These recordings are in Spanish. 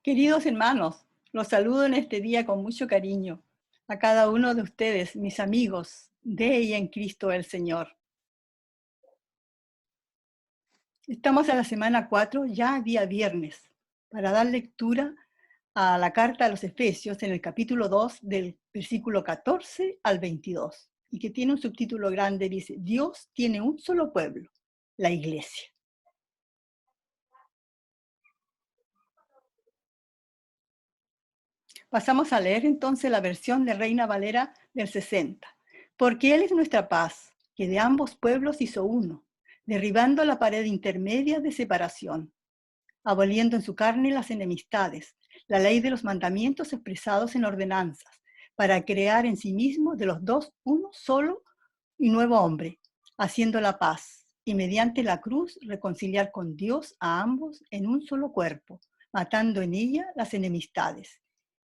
Queridos hermanos, los saludo en este día con mucho cariño. A cada uno de ustedes, mis amigos, de y en Cristo el Señor. Estamos en la semana 4, ya día viernes, para dar lectura a la carta a los Efesios en el capítulo 2 del versículo 14 al 22, y que tiene un subtítulo grande, dice: Dios tiene un solo pueblo, la iglesia. Pasamos a leer entonces la versión de Reina Valera del 60. Porque Él es nuestra paz, que de ambos pueblos hizo uno, derribando la pared intermedia de separación, aboliendo en su carne las enemistades, la ley de los mandamientos expresados en ordenanzas, para crear en sí mismo de los dos uno solo y nuevo hombre, haciendo la paz, y mediante la cruz reconciliar con Dios a ambos en un solo cuerpo, matando en ella las enemistades.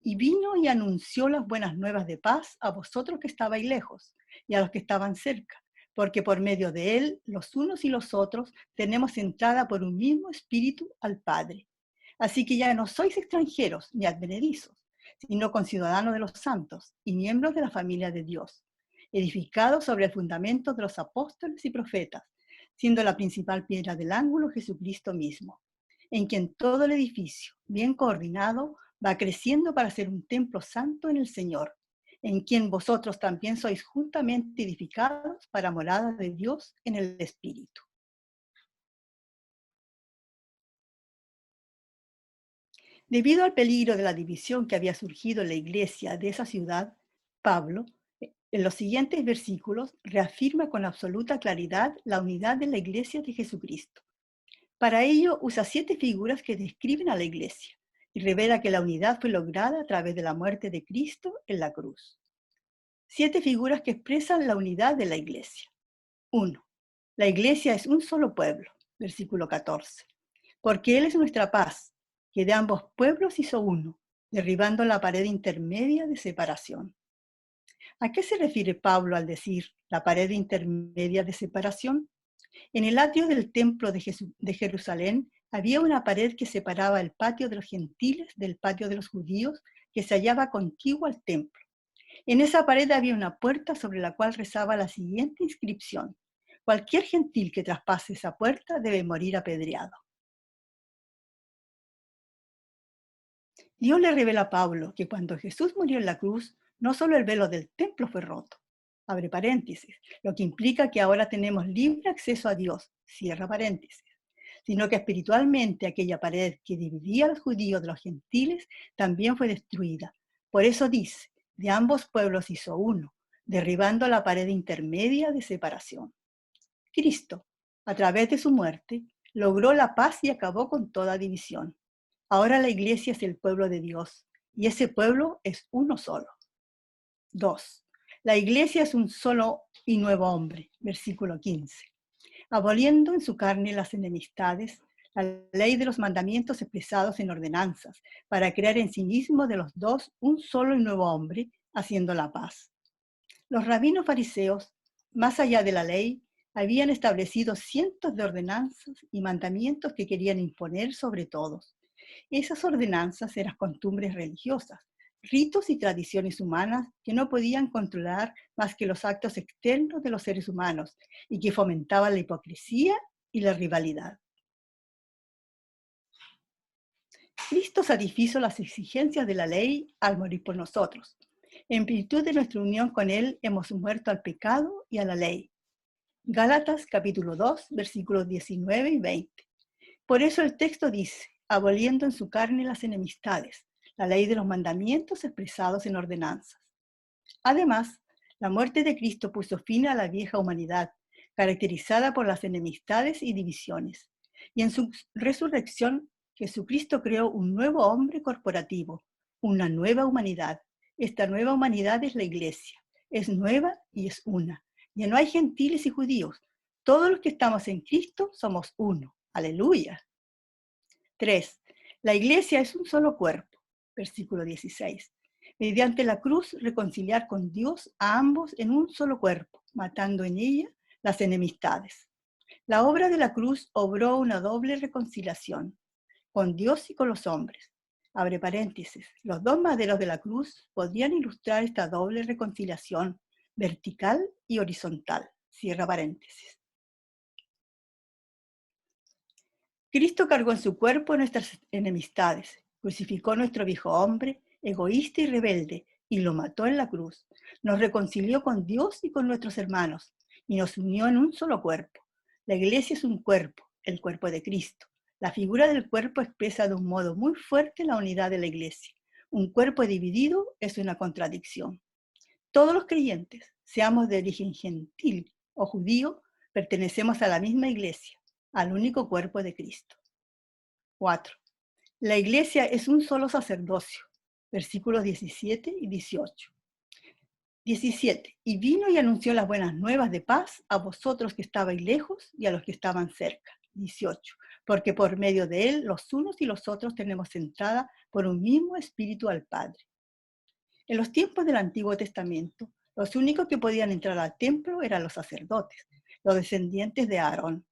Y vino y anunció las buenas nuevas de paz a vosotros que estabais lejos y a los que estaban cerca, porque por medio de él, los unos y los otros, tenemos entrada por un mismo espíritu al Padre. Así que ya no sois extranjeros ni advenedizos, sino conciudadanos de los santos y miembros de la familia de Dios, edificados sobre el fundamento de los apóstoles y profetas, siendo la principal piedra del ángulo Jesucristo mismo, en quien todo el edificio, bien coordinado, va creciendo para ser un templo santo en el Señor, en quien vosotros también sois juntamente edificados para morada de Dios en el Espíritu. Debido al peligro de la división que había surgido en la iglesia de esa ciudad, Pablo, en los siguientes versículos, reafirma con absoluta claridad la unidad de la iglesia de Jesucristo. Para ello usa 7 figuras que describen a la iglesia y revela que la unidad fue lograda a través de la muerte de Cristo en la cruz. 7 figuras que expresan la unidad de la iglesia. 1. La iglesia es un solo pueblo, versículo 14. Porque Él es nuestra paz, que de ambos pueblos hizo uno, derribando la pared intermedia de separación. ¿A qué se refiere Pablo al decir la pared intermedia de separación? En el atrio del templo de Jerusalén había una pared que separaba el patio de los gentiles del patio de los judíos, que se hallaba contiguo al templo. En esa pared había una puerta sobre la cual rezaba la siguiente inscripción: cualquier gentil que traspase esa puerta debe morir apedreado. Dios le revela a Pablo que cuando Jesús murió en la cruz, no solo el velo del templo fue roto, abre paréntesis, lo que implica que ahora tenemos libre acceso a Dios, cierra paréntesis, sino que espiritualmente aquella pared que dividía a los judíos de los gentiles también fue destruida. Por eso dice: de ambos pueblos hizo uno, derribando la pared intermedia de separación. Cristo, a través de su muerte, logró la paz y acabó con toda división. Ahora la iglesia es el pueblo de Dios y ese pueblo es uno solo. 2. La iglesia es un solo y nuevo hombre, versículo 15. Aboliendo en su carne las enemistades, la ley de los mandamientos expresados en ordenanzas, para crear en sí mismo de los dos un solo y nuevo hombre, haciendo la paz. Los rabinos fariseos, más allá de la ley, habían establecido cientos de ordenanzas y mandamientos que querían imponer sobre todos. Esas ordenanzas eran costumbres religiosas, ritos y tradiciones humanas que no podían controlar más que los actos externos de los seres humanos y que fomentaban la hipocresía y la rivalidad. Cristo satisfizo las exigencias de la ley al morir por nosotros. En virtud de nuestra unión con Él, hemos muerto al pecado y a la ley. Gálatas capítulo 2, versículos 19 y 20. Por eso el texto dice: aboliendo en su carne las enemistades, la ley de los mandamientos expresados en ordenanzas. Además, la muerte de Cristo puso fin a la vieja humanidad, caracterizada por las enemistades y divisiones. Y en su resurrección, Jesucristo creó un nuevo hombre corporativo, una nueva humanidad. Esta nueva humanidad es la iglesia. Es nueva y es una. Ya no hay gentiles y judíos. Todos los que estamos en Cristo somos uno. Aleluya. 3. La iglesia es un solo cuerpo. Versículo 16. Mediante la cruz reconciliar con Dios a ambos en un solo cuerpo, matando en ella las enemistades. La obra de la cruz obró una doble reconciliación, con Dios y con los hombres. abre paréntesis. Los dos maderos de la cruz podrían ilustrar esta doble reconciliación, vertical y horizontal, cierra paréntesis. Cristo cargó en su cuerpo nuestras enemistades, crucificó nuestro viejo hombre, egoísta y rebelde, y lo mató en la cruz. Nos reconcilió con Dios y con nuestros hermanos, y nos unió en un solo cuerpo. La iglesia es un cuerpo, el cuerpo de Cristo. La figura del cuerpo expresa de un modo muy fuerte la unidad de la iglesia. Un cuerpo dividido es una contradicción. Todos los creyentes, seamos de origen gentil o judío, pertenecemos a la misma iglesia, al único cuerpo de Cristo. 4. La iglesia es un solo sacerdocio. Versículos 17 y 18. 17. Y vino y anunció las buenas nuevas de paz a vosotros que estabais lejos y a los que estaban cerca. 18. Porque por medio de él los unos y los otros tenemos entrada por un mismo espíritu al Padre. En los tiempos del Antiguo Testamento, los únicos que podían entrar al templo eran los sacerdotes, los descendientes de Aarón.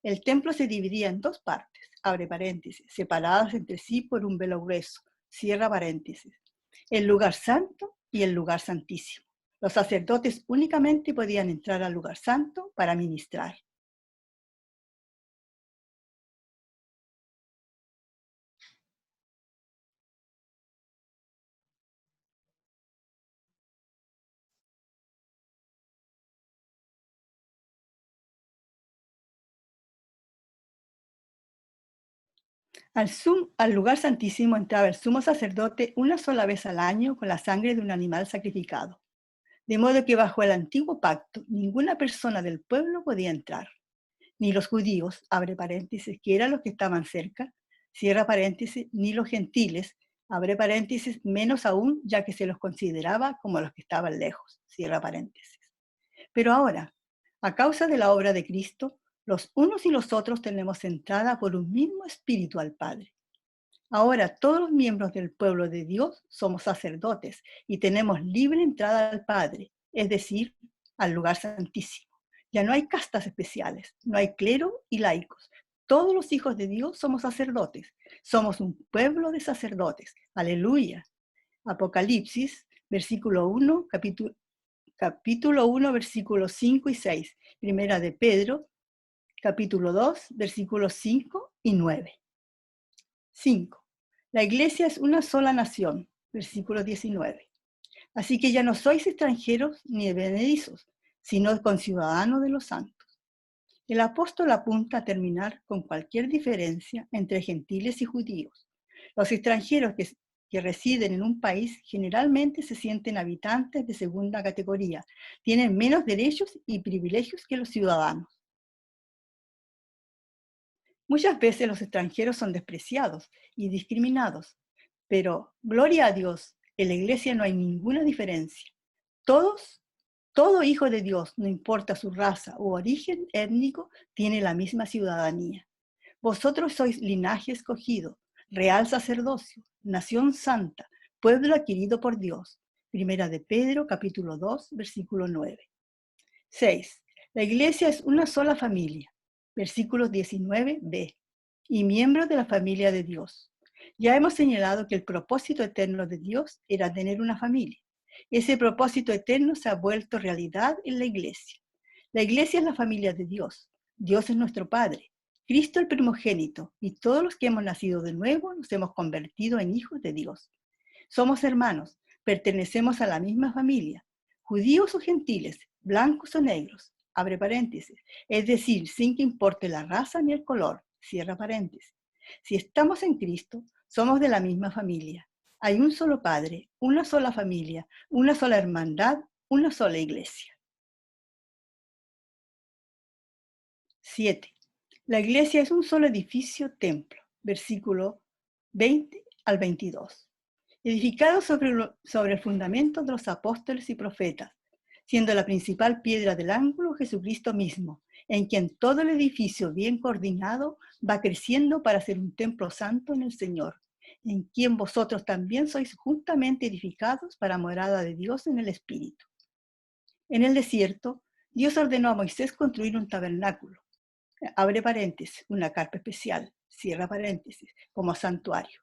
El templo se dividía en dos partes, abre paréntesis, separadas entre sí por un velo grueso, cierra paréntesis. El lugar santo y el lugar santísimo. Los sacerdotes únicamente podían entrar al lugar santo para ministrar. Al lugar santísimo entraba el sumo sacerdote una sola vez al año con la sangre de un animal sacrificado. De modo que bajo el antiguo pacto ninguna persona del pueblo podía entrar, ni los judíos, abre paréntesis, que eran los que estaban cerca, cierra paréntesis, ni los gentiles, abre paréntesis, menos aún, ya que se los consideraba como los que estaban lejos, cierra paréntesis. Pero ahora, a causa de la obra de Cristo, los unos y los otros tenemos entrada por un mismo espíritu al Padre. Ahora todos los miembros del pueblo de Dios somos sacerdotes y tenemos libre entrada al Padre, es decir, al lugar santísimo. Ya no hay castas especiales, no hay clero y laicos. Todos los hijos de Dios somos sacerdotes. Somos un pueblo de sacerdotes. Aleluya. Apocalipsis, versículo 1, capítulo 1, versículos 5 y 6. Primera de Pedro, capítulo 2, versículos 5 y 9. 5. La iglesia es una sola nación, versículo 19. Así que ya no sois extranjeros ni advenedizos, sino conciudadanos de los santos. El apóstol apunta a terminar con cualquier diferencia entre gentiles y judíos. Los extranjeros que residen en un país generalmente se sienten habitantes de segunda categoría, tienen menos derechos y privilegios que los ciudadanos. Muchas veces los extranjeros son despreciados y discriminados, pero gloria a Dios, en la iglesia no hay ninguna diferencia. Todo hijo de Dios, no importa su raza u origen étnico, tiene la misma ciudadanía. Vosotros sois linaje escogido, real sacerdocio, nación santa, pueblo adquirido por Dios. Primera de Pedro, capítulo 2, versículo 9. 6. La iglesia es una sola familia. Versículos 19b. Y miembros de la familia de Dios. Ya hemos señalado que el propósito eterno de Dios era tener una familia. Ese propósito eterno se ha vuelto realidad en la iglesia. La iglesia es la familia de Dios. Dios es nuestro Padre. Cristo el primogénito. Y todos los que hemos nacido de nuevo nos hemos convertido en hijos de Dios. Somos hermanos. Pertenecemos a la misma familia. Judíos o gentiles, blancos o negros, abre paréntesis, es decir, sin que importe la raza ni el color, cierra paréntesis. Si estamos en Cristo, somos de la misma familia. Hay un solo Padre, una sola familia, una sola hermandad, una sola iglesia. 7. La iglesia es un solo edificio, templo, versículo 20 al 22. Edificado sobre el fundamento de los apóstoles y profetas, siendo la principal piedra del ángulo Jesucristo mismo, en quien todo el edificio bien coordinado va creciendo para ser un templo santo en el Señor, en quien vosotros también sois juntamente edificados para morada de Dios en el Espíritu. En el desierto, Dios ordenó a Moisés construir un tabernáculo, abre paréntesis, una carpa especial, cierra paréntesis, como santuario,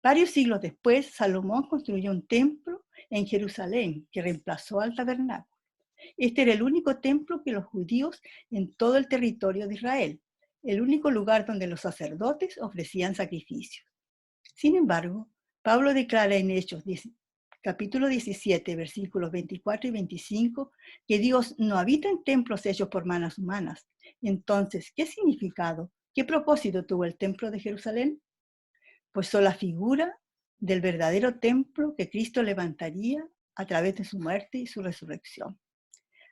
Varios siglos después, Salomón construyó un templo en Jerusalén que reemplazó al tabernáculo. Este era el único templo que los judíos en todo el territorio de Israel, el único lugar donde los sacerdotes ofrecían sacrificios. Sin embargo, Pablo declara en Hechos capítulo 17, versículos 24 y 25, que Dios no habita en templos hechos por manos humanas. Entonces, ¿qué significado, qué propósito tuvo el templo de Jerusalén? Pues son la figura del verdadero templo que Cristo levantaría a través de su muerte y su resurrección.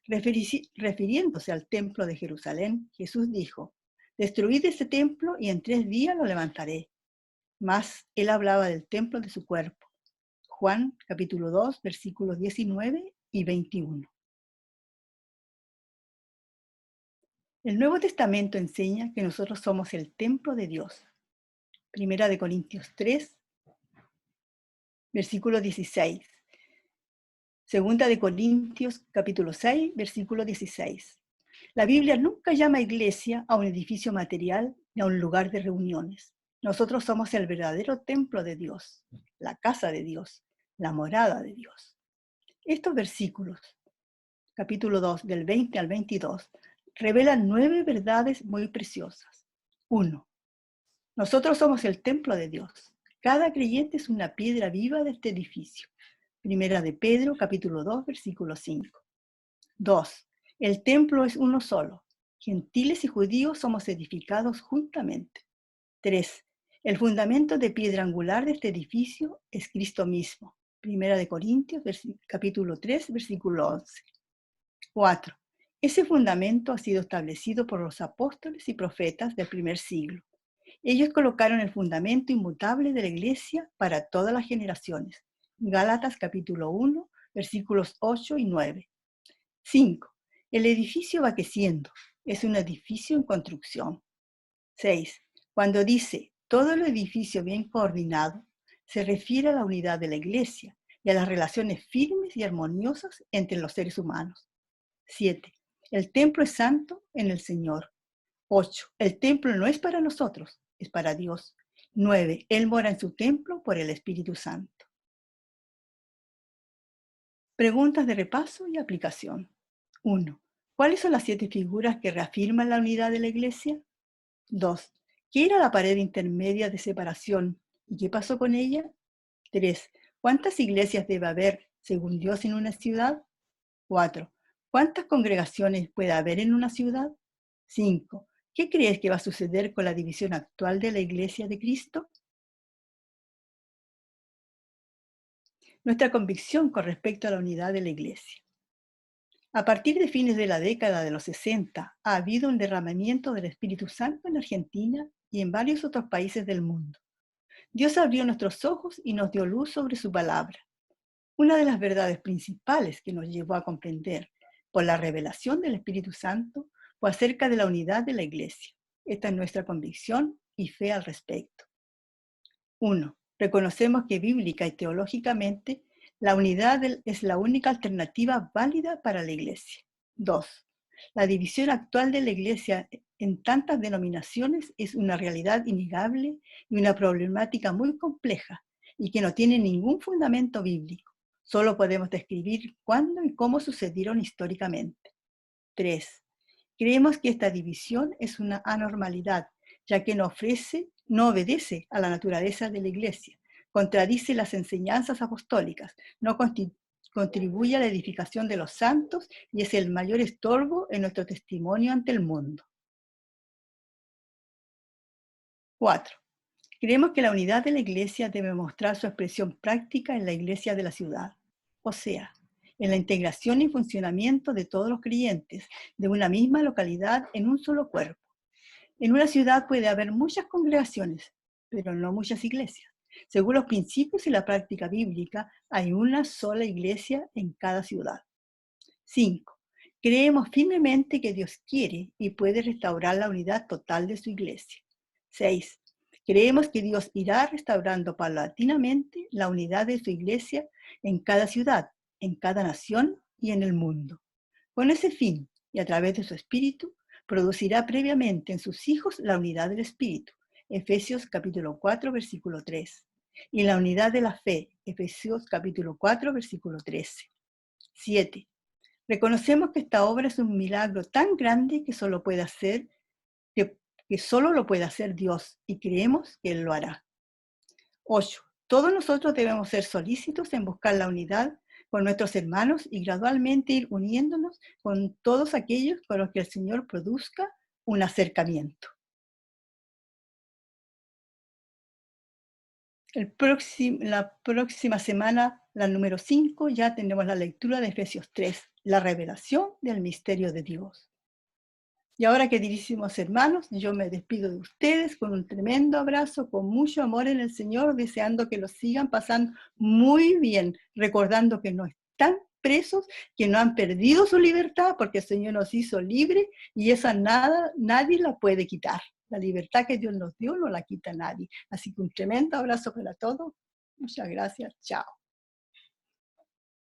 Refiriéndose al templo de Jerusalén, Jesús dijo: destruid ese templo y en 3 días lo levantaré. Mas él hablaba del templo de su cuerpo. Juan capítulo 2, versículos 19 y 21. El Nuevo Testamento enseña que nosotros somos el templo de Dios. Primera de Corintios 3, versículo 16. Segunda de Corintios capítulo 6, versículo 16. La Biblia nunca llama iglesia a un edificio material ni a un lugar de reuniones. Nosotros somos el verdadero templo de Dios, la casa de Dios, la morada de Dios. Estos versículos, capítulo 2, del 20 al 22, revelan 9 verdades muy preciosas. 1. Nosotros somos el templo de Dios. Cada creyente es una piedra viva de este edificio. Primera de Pedro, capítulo 2, versículo 5. 2. El templo es uno solo. Gentiles y judíos somos edificados juntamente. 3. El fundamento de piedra angular de este edificio es Cristo mismo. Primera de Corintios, capítulo 3, versículo 11. 4. Ese fundamento ha sido establecido por los apóstoles y profetas del primer siglo. Ellos colocaron el fundamento inmutable de la iglesia para todas las generaciones. Gálatas capítulo 1, versículos 8 y 9. 5. El edificio va creciendo. Es un edificio en construcción. 6. Cuando dice todo el edificio bien coordinado, se refiere a la unidad de la iglesia y a las relaciones firmes y armoniosas entre los seres humanos. 7. El templo es santo en el Señor. 8. El templo no es para nosotros, es para Dios. 9. Él mora en su templo por el Espíritu Santo. Preguntas de repaso y aplicación. 1. ¿Cuáles son las 7 figuras que reafirman la unidad de la iglesia? 2. ¿Qué era la pared intermedia de separación y qué pasó con ella? 3. ¿Cuántas iglesias debe haber según Dios en una ciudad? 4. ¿Cuántas congregaciones puede haber en una ciudad? 5. ¿Qué crees que va a suceder con la división actual de la Iglesia de Cristo? Nuestra convicción con respecto a la unidad de la Iglesia. A partir de fines de la década de los 60, ha habido un derramamiento del Espíritu Santo en Argentina y en varios otros países del mundo. Dios abrió nuestros ojos y nos dio luz sobre su palabra. Una de las verdades principales que nos llevó a comprender por la revelación del Espíritu Santo fue acerca de la unidad de la Iglesia. Esta es nuestra convicción y fe al respecto. 1. Reconocemos que bíblica y teológicamente la unidad es la única alternativa válida para la Iglesia. 2. La división actual de la Iglesia en tantas denominaciones es una realidad innegable y una problemática muy compleja y que no tiene ningún fundamento bíblico. Solo podemos describir cuándo y cómo sucedieron históricamente. 3. Creemos que esta división es una anormalidad, ya que no obedece a la naturaleza de la Iglesia, contradice las enseñanzas apostólicas, no contribuye a la edificación de los santos y es el mayor estorbo en nuestro testimonio ante el mundo. 4. Creemos que la unidad de la Iglesia debe mostrar su expresión práctica en la Iglesia de la ciudad, o sea, en la integración y funcionamiento de todos los creyentes de una misma localidad en un solo cuerpo. En una ciudad puede haber muchas congregaciones, pero no muchas iglesias. Según los principios y la práctica bíblica, hay una sola iglesia en cada ciudad. 5. Creemos firmemente que Dios quiere y puede restaurar la unidad total de su iglesia. 6. Creemos que Dios irá restaurando paulatinamente la unidad de su iglesia en cada ciudad, en cada nación y en el mundo. Con ese fin, y a través de su Espíritu, producirá previamente en sus hijos la unidad del Espíritu. Efesios capítulo 4, versículo 3. y la unidad de la fe, Efesios capítulo 4, versículo 13. 7. Reconocemos que esta obra es un milagro tan grande que que solo lo puede hacer Dios y creemos que Él lo hará. 8. Todos nosotros debemos ser solícitos en buscar la unidad con nuestros hermanos y gradualmente ir uniéndonos con todos aquellos con los que el Señor produzca un acercamiento. La próxima semana, la número 5, ya tenemos la lectura de Efesios 3, la revelación del misterio de Dios. Y ahora, queridísimos hermanos, yo me despido de ustedes con un tremendo abrazo, con mucho amor en el Señor, deseando que lo sigan pasando muy bien, recordando que no están presos, que no han perdido su libertad, porque el Señor nos hizo libres y esa nadie la puede quitar. La libertad que Dios nos dio no la quita nadie. Así que un tremendo abrazo para todos. Muchas gracias. Chao.